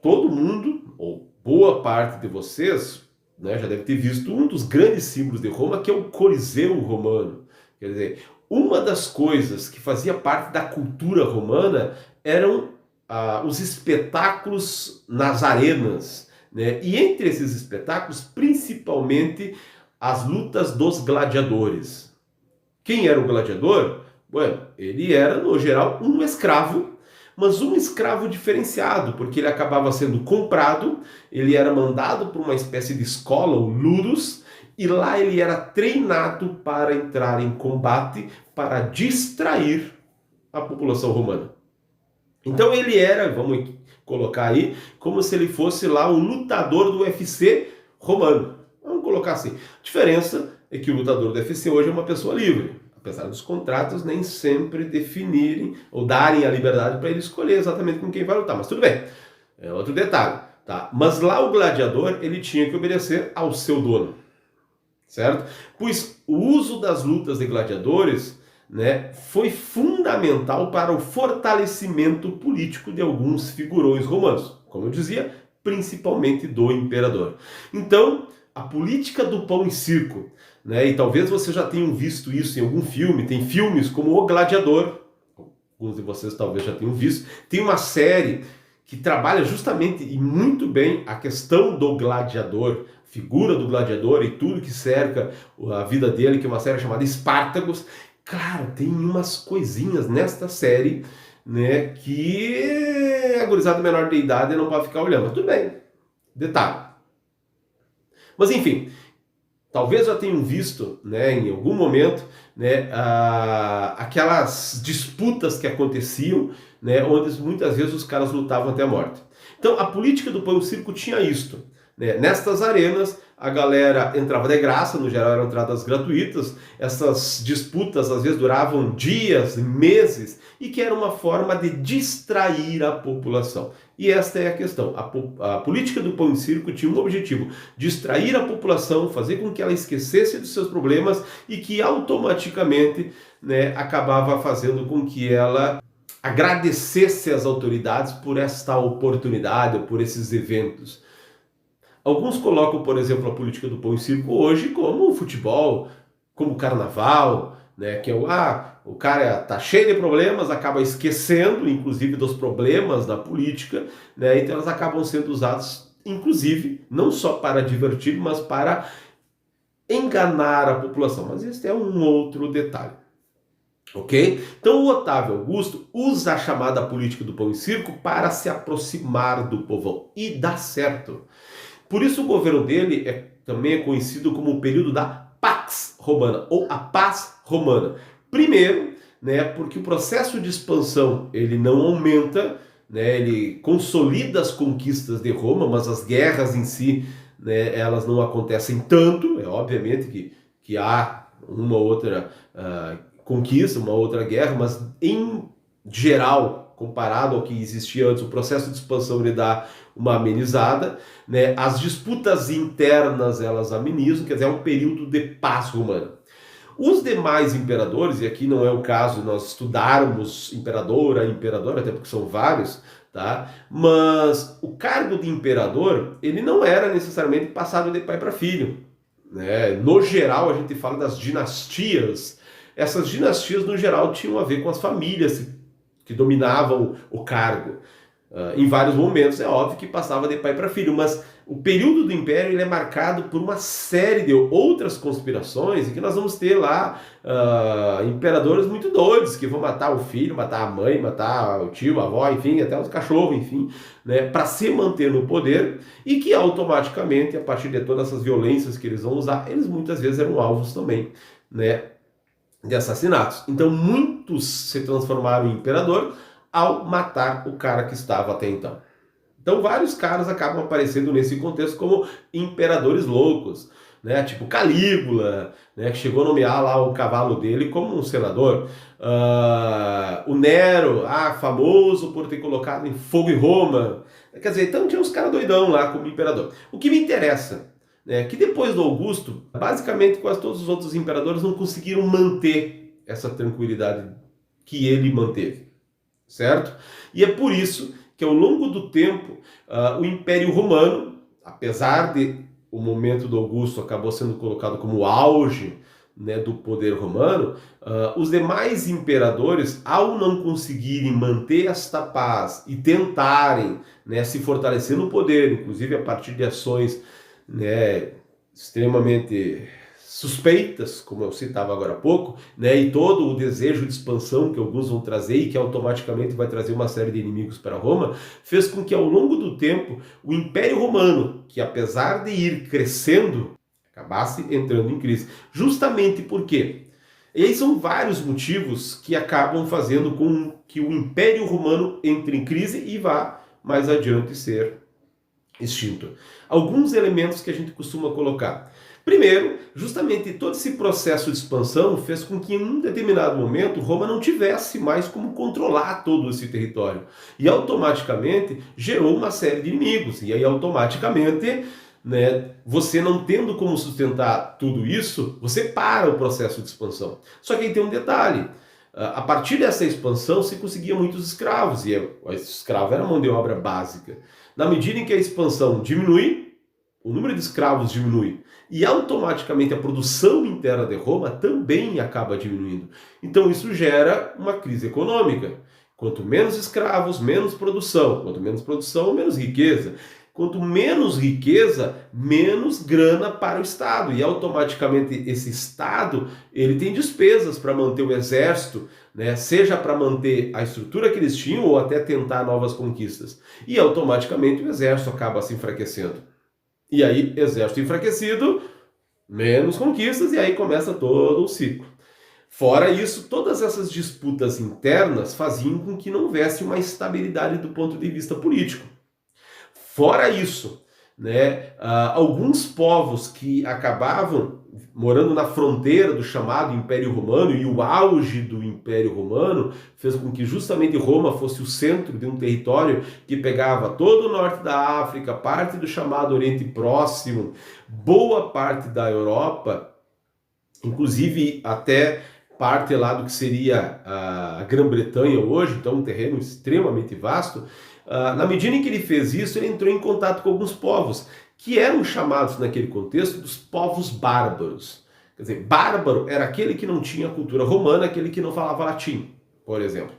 todo mundo, ou boa parte de vocês, né, já deve ter visto um dos grandes símbolos de Roma, que é o Coliseu Romano. Quer dizer, uma das coisas que fazia parte da cultura romana eram os espetáculos nas arenas, né? E entre esses espetáculos, principalmente as lutas dos gladiadores. Quem era o gladiador? Bueno, ele era, no geral, um escravo, mas um escravo diferenciado, porque ele acabava sendo comprado, ele era mandado para uma espécie de escola, o Ludus, e lá ele era treinado para entrar em combate, para distrair a população romana. Então ele era, vamos colocar aí, como se ele fosse lá um lutador do UFC romano. Vamos colocar assim. A diferença é que o lutador do UFC hoje é uma pessoa livre, apesar dos contratos nem sempre definirem ou darem a liberdade para ele escolher exatamente com quem vai lutar. Mas tudo bem, é outro detalhe. Tá? Mas lá o gladiador, ele tinha que obedecer ao seu dono, certo? Pois o uso das lutas de gladiadores, né, foi fundamental para o fortalecimento político de alguns figurões romanos, como eu dizia, principalmente do imperador. Então, a política do pão e circo, né, e talvez vocês já tenham visto isso em algum filme, tem filmes como O Gladiador, alguns de vocês talvez já tenham visto, tem uma série que trabalha justamente e muito bem a questão do gladiador, figura do gladiador e tudo que cerca a vida dele, que é uma série chamada Espartacus. Claro, tem umas coisinhas nesta série, né, que a gurizada menor de idade não pode ficar olhando. Mas tudo bem, detalhe. Mas enfim, talvez já tenham visto, né, em algum momento, né, aquelas disputas que aconteciam, né, onde muitas vezes os caras lutavam até a morte. Então a política do pão e circo tinha isto. né? Nestas arenas, a galera entrava de graça, no geral eram entradas gratuitas, essas disputas às vezes duravam dias, meses, e que era uma forma de distrair a população. E esta é a questão. A política do pão e circo tinha um objetivo: distrair a população, fazer com que ela esquecesse dos seus problemas e que automaticamente, né, acabava fazendo com que ela agradecesse às autoridades por esta oportunidade, por esses eventos. Alguns colocam, por exemplo, a política do pão e circo hoje como o futebol, como o carnaval, né? Que é o cara tá cheio de problemas, acaba esquecendo, inclusive, dos problemas da política, né? Então elas acabam sendo usadas, inclusive, não só para divertir, mas para enganar a população. Mas esse é um outro detalhe. Ok? Então o Otávio Augusto usa a chamada política do pão e circo para se aproximar do povão. E dá certo. Por isso o governo dele também é conhecido como o período da Pax Romana, ou a Paz Romana. Primeiro, né, porque o processo de expansão ele não aumenta, né, ele consolida as conquistas de Roma, mas as guerras em si, né, elas não acontecem tanto. É obviamente que há uma outra conquista, uma outra guerra, mas em geral, comparado ao que existia antes, o processo de expansão ele dá uma amenizada, né? As disputas internas elas amenizam, quer dizer, é um período de paz romana. Os demais imperadores, e aqui não é o caso de nós estudarmos imperador a imperador, até porque são vários, tá? Mas o cargo de imperador, ele não era necessariamente passado de pai para filho, né? No geral, a gente fala das dinastias. Essas dinastias, no geral, tinham a ver com as famílias que dominavam o cargo. Em vários momentos, é óbvio que passava de pai para filho, mas o período do Império ele é marcado por uma série de outras conspirações, em que nós vamos ter lá imperadores muito doidos, que vão matar o filho, matar a mãe, matar o tio, a avó, enfim, até os cachorros, enfim, né, para se manter no poder, e que automaticamente, a partir de todas essas violências que eles vão usar, eles muitas vezes eram alvos também, né, de assassinatos. Então muitos se transformaram em imperador ao matar o cara que estava até então. Então vários caras acabam aparecendo nesse contexto como imperadores loucos, né? Tipo Calígula, né? Que chegou a nomear lá o cavalo dele como um senador. O Nero, famoso por ter colocado em fogo em Roma. Quer dizer, então tinha uns caras doidão lá como imperador. O que me interessa é que depois do Augusto, basicamente quase todos os outros imperadores não conseguiram manter essa tranquilidade que ele manteve. Certo? E é por isso que ao longo do tempo o Império Romano, apesar de o momento do Augusto acabou sendo colocado como o auge, né, do poder romano, os demais imperadores, ao não conseguirem manter esta paz e tentarem, né, se fortalecer no poder, inclusive a partir de ações, né, extremamente suspeitas, como eu citava agora há pouco, né, e todo o desejo de expansão que alguns vão trazer e que automaticamente vai trazer uma série de inimigos para Roma, fez com que ao longo do tempo o Império Romano, que apesar de ir crescendo, acabasse entrando em crise. Justamente porque, e aí são vários motivos que acabam fazendo com que o Império Romano entre em crise e vá mais adiante ser extinto. Alguns elementos que a gente costuma colocar. Primeiro, justamente todo esse processo de expansão fez com que em um determinado momento Roma não tivesse mais como controlar todo esse território. E automaticamente gerou uma série de inimigos. E aí automaticamente, né, você não tendo como sustentar tudo isso, você para o processo de expansão. Só que aí tem um detalhe. A partir dessa expansão se conseguia muitos escravos. E o escravo era mão de obra básica. Na medida em que a expansão diminui, o número de escravos diminui. E automaticamente a produção interna de Roma também acaba diminuindo. Então isso gera uma crise econômica. Quanto menos escravos, menos produção. Quanto menos produção, menos riqueza. Quanto menos riqueza, menos grana para o Estado. E automaticamente esse Estado ele tem despesas para manter o exército, né? Seja para manter a estrutura que eles tinham ou até tentar novas conquistas. E automaticamente o exército acaba se enfraquecendo. E aí, exército enfraquecido, menos conquistas, e aí começa todo o ciclo. Fora isso, todas essas disputas internas faziam com que não houvesse uma estabilidade do ponto de vista político. Fora isso, né? Alguns povos que acabavam morando na fronteira do chamado Império Romano, e o auge do Império Romano fez com que justamente Roma fosse o centro de um território que pegava todo o norte da África, parte do chamado Oriente Próximo, boa parte da Europa, inclusive até parte lá do que seria a Grã-Bretanha hoje, então um terreno extremamente vasto. Na medida em que ele fez isso, ele entrou em contato com alguns povos, que eram chamados naquele contexto dos povos bárbaros. Quer dizer, bárbaro era aquele que não tinha cultura romana, aquele que não falava latim, por exemplo.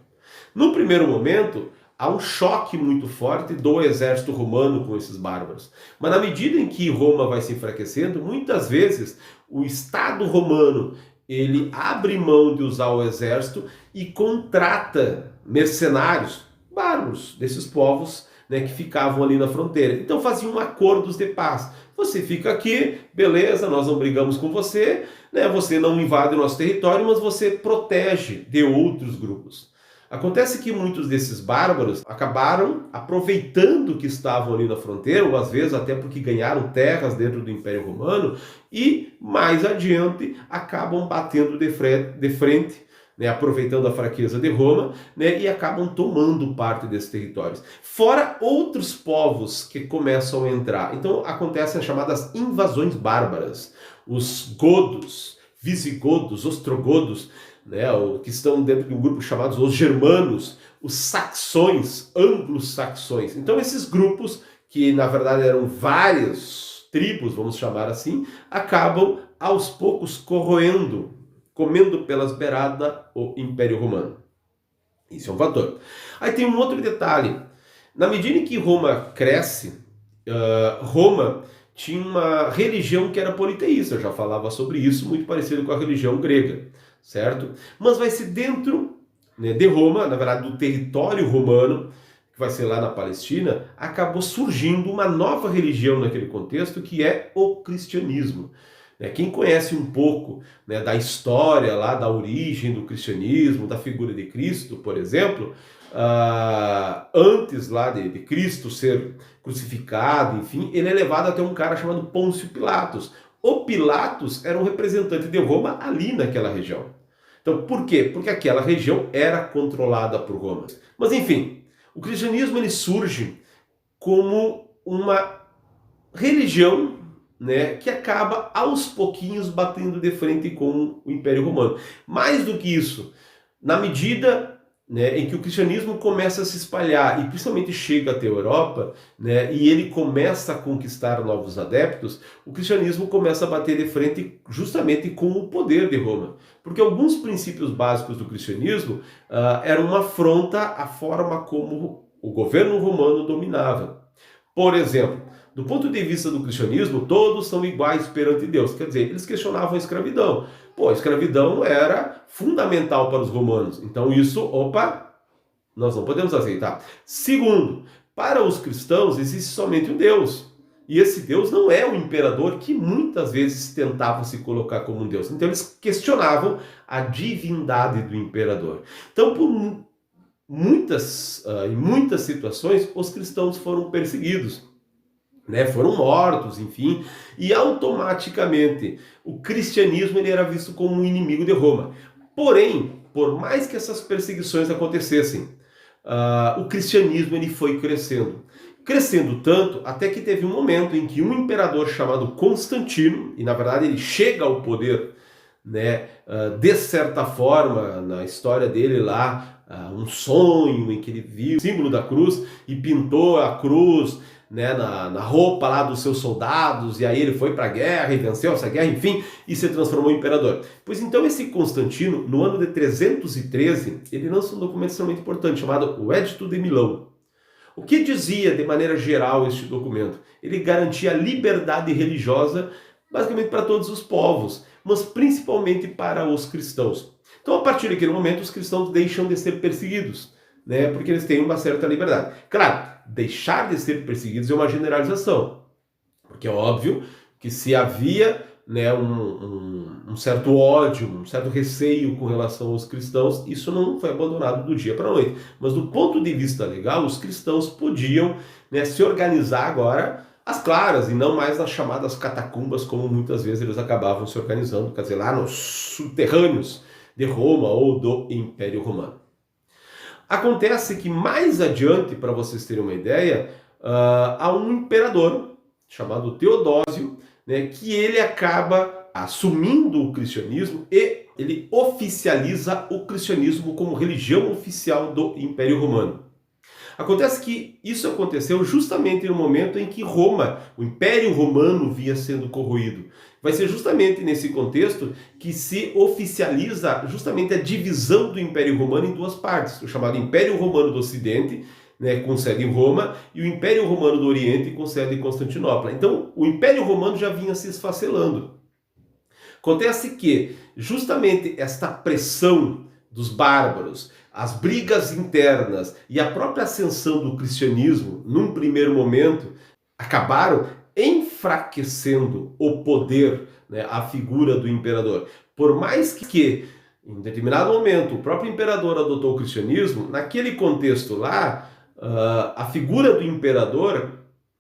No primeiro momento, há um choque muito forte do exército romano com esses bárbaros. Mas na medida em que Roma vai se enfraquecendo, muitas vezes o Estado romano ele abre mão de usar o exército e contrata mercenários bárbaros desses povos, né, que ficavam ali na fronteira. Então faziam acordos de paz. Você fica aqui, beleza, nós não brigamos com você, né, você não invade o nosso território, mas você protege de outros grupos. Acontece que muitos desses bárbaros acabaram aproveitando que estavam ali na fronteira, ou às vezes até porque ganharam terras dentro do Império Romano, e mais adiante acabam batendo de frente, né, aproveitando a fraqueza de Roma, né, e acabam tomando parte desses territórios. Fora outros povos que começam a entrar. Então acontecem as chamadas invasões bárbaras. Os godos, visigodos, ostrogodos, né, que estão dentro de um grupo chamado os germanos, os saxões, anglo-saxões. Então esses grupos, que na verdade eram várias tribos, vamos chamar assim, acabam aos poucos comendo pelas beiradas o Império Romano. Isso é um fator. Aí tem um outro detalhe. Na medida em que Roma cresce, Roma tinha uma religião que era politeísta. Eu já falava sobre isso, muito parecido com a religião grega, certo? Mas vai ser dentro, né, de Roma, na verdade do território romano, que vai ser lá na Palestina, acabou surgindo uma nova religião naquele contexto, que é o cristianismo. Quem conhece um pouco, né, da história lá, da origem do cristianismo, da figura de Cristo, por exemplo, antes lá de Cristo ser crucificado, enfim, ele é levado até um cara chamado Pôncio Pilatos. O Pilatos era um representante de Roma ali naquela região. Então, por quê? Porque aquela região era controlada por Roma. Mas, enfim, o cristianismo ele surge como uma religião, né, que acaba aos pouquinhos batendo de frente com o Império Romano. Mais do que isso, na medida, né, em que o cristianismo começa a se espalhar e principalmente chega até a Europa, né, e ele começa a conquistar novos adeptos, o cristianismo começa a bater de frente justamente com o poder de Roma. Porque alguns princípios básicos do cristianismo eram uma afronta à forma como o governo romano dominava. Por exemplo, do ponto de vista do cristianismo, todos são iguais perante Deus. Quer dizer, eles questionavam a escravidão. A escravidão era fundamental para os romanos. Então isso, nós não podemos aceitar. Segundo, para os cristãos existe somente um Deus. E esse Deus não é o imperador que muitas vezes tentava se colocar como um Deus. Então eles questionavam a divindade do imperador. Então, em muitas situações, os cristãos foram perseguidos, né, foram mortos, enfim, e automaticamente o cristianismo ele era visto como um inimigo de Roma. Porém, por mais que essas perseguições acontecessem, o cristianismo ele foi crescendo tanto, até que teve um momento em que um imperador chamado Constantino, e na verdade ele chega ao poder, né, de certa forma, na história dele lá, um sonho em que ele viu o símbolo da cruz e pintou a cruz, né, na roupa lá dos seus soldados, e aí ele foi para a guerra e venceu essa guerra, enfim, e se transformou em imperador. Pois então esse Constantino, no ano de 313, ele lança um documento extremamente importante chamado o Edito de Milão. O que dizia de maneira geral este documento? Ele garantia a liberdade religiosa basicamente para todos os povos, mas principalmente para os cristãos. Então a partir daquele momento os cristãos deixam de ser perseguidos, né, porque eles têm uma certa liberdade. Claro, deixar de ser perseguidos é uma generalização, porque é óbvio que se havia, né, um certo ódio, um certo receio com relação aos cristãos, isso não foi abandonado do dia para a noite. Mas do ponto de vista legal, os cristãos podiam, né, se organizar agora às claras e não mais nas chamadas catacumbas, como muitas vezes eles acabavam se organizando, quer dizer, lá nos subterrâneos de Roma ou do Império Romano. Acontece que mais adiante, para vocês terem uma ideia, há um imperador chamado Teodósio, né, que ele acaba assumindo o cristianismo e ele oficializa o cristianismo como religião oficial do Império Romano. Acontece que isso aconteceu justamente no momento em que Roma, o Império Romano, vinha sendo corroído. Vai ser justamente nesse contexto que se oficializa justamente a divisão do Império Romano em duas partes, o chamado Império Romano do Ocidente, né, com sede em Roma, e o Império Romano do Oriente, com sede em Constantinopla. Então, o Império Romano já vinha se esfacelando. Acontece que justamente esta pressão dos bárbaros, as brigas internas e a própria ascensão do cristianismo, num primeiro momento, acabaram enfraquecendo o poder, né, a figura do imperador. Por mais que, em determinado momento, o próprio imperador adotou o cristianismo, naquele contexto lá, a figura do imperador,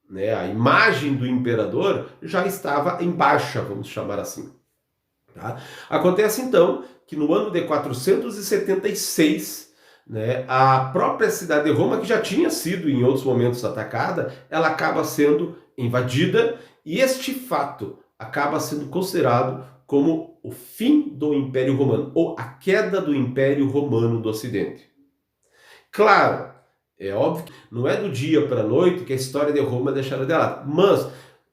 né, a imagem do imperador, já estava em baixa, vamos chamar assim. Tá? Acontece então que no ano de 476, né, a própria cidade de Roma, que já tinha sido em outros momentos atacada, ela acaba sendo invadida e este fato acaba sendo considerado como o fim do Império Romano, ou a queda do Império Romano do Ocidente. Claro, é óbvio que não é do dia para a noite que a história de Roma é deixada de lado, mas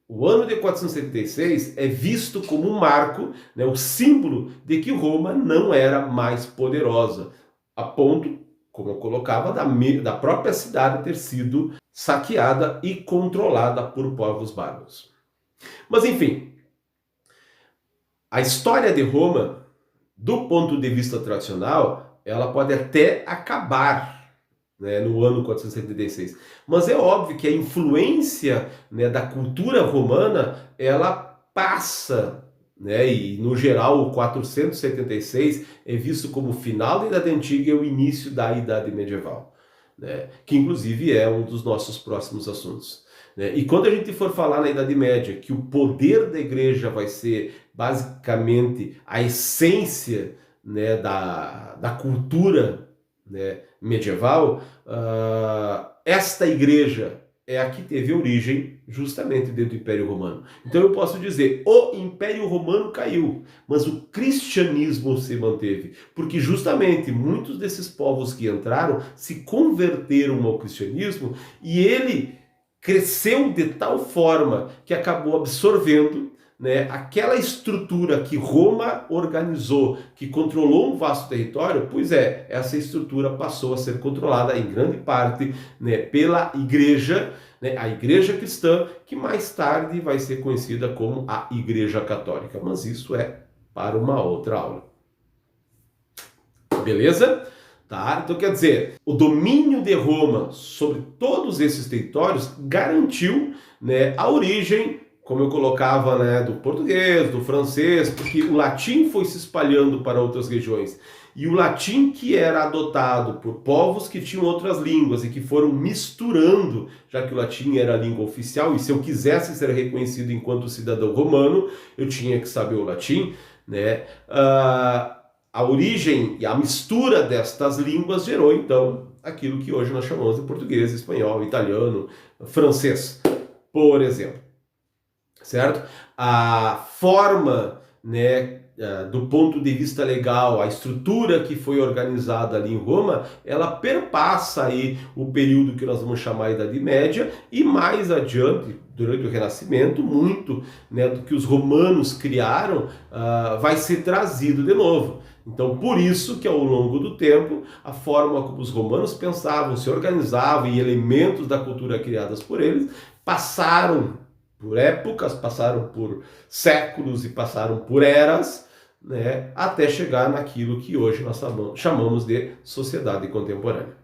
o ano de 476 é visto como um marco, né, o símbolo de que Roma não era mais poderosa, a ponto, como eu colocava, da própria cidade ter sido saqueada e controlada por povos bárbaros. Mas enfim, a história de Roma, do ponto de vista tradicional, ela pode até acabar, né, no ano 476. Mas é óbvio que a influência, né, da cultura romana, ela passa, né, e no geral o 476 é visto como o final da Idade Antiga e o início da Idade Medieval, né, que inclusive é um dos nossos próximos assuntos. Né? E quando a gente for falar na Idade Média que o poder da igreja vai ser basicamente a essência, né, da cultura, né, medieval, esta igreja é a que teve origem justamente dentro do Império Romano. Então eu posso dizer, o Império Romano caiu, mas o cristianismo se manteve, porque justamente muitos desses povos que entraram se converteram ao cristianismo e ele cresceu de tal forma que acabou absorvendo, né, aquela estrutura que Roma organizou, que controlou um vasto território. Pois é, essa estrutura passou a ser controlada em grande parte, né, pela igreja, né, a igreja cristã, que mais tarde vai ser conhecida como a Igreja Católica. Mas isso é para uma outra aula. Beleza? Tá? Então quer dizer, o domínio de Roma sobre todos esses territórios garantiu, né, a origem, como eu colocava, né, do português, do francês, porque o latim foi se espalhando para outras regiões. E o latim que era adotado por povos que tinham outras línguas e que foram misturando, já que o latim era a língua oficial, e se eu quisesse ser reconhecido enquanto cidadão romano, eu tinha que saber o latim, né? A origem e a mistura destas línguas gerou, então, aquilo que hoje nós chamamos de português, espanhol, italiano, francês, por exemplo. Certo? A forma, né, do ponto de vista legal, a estrutura que foi organizada ali em Roma, ela perpassa aí o período que nós vamos chamar de Idade Média e mais adiante, durante o Renascimento, muito, né, do que os romanos criaram vai ser trazido de novo. Então, por isso que ao longo do tempo, a forma como os romanos pensavam, se organizavam e elementos da cultura criadas por eles passaram por épocas, passaram por séculos e passaram por eras, né, até chegar naquilo que hoje nós chamamos de sociedade contemporânea.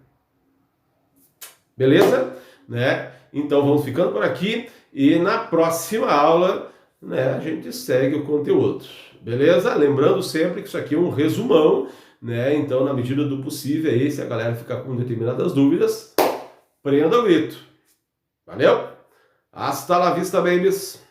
Beleza? Né? Então vamos ficando por aqui e na próxima aula, né, a gente segue o conteúdo. Beleza? Lembrando sempre que isso aqui é um resumão, né? Então, na medida do possível, aí, se a galera ficar com determinadas dúvidas, prenda o grito. Valeu? Hasta la vista, babies!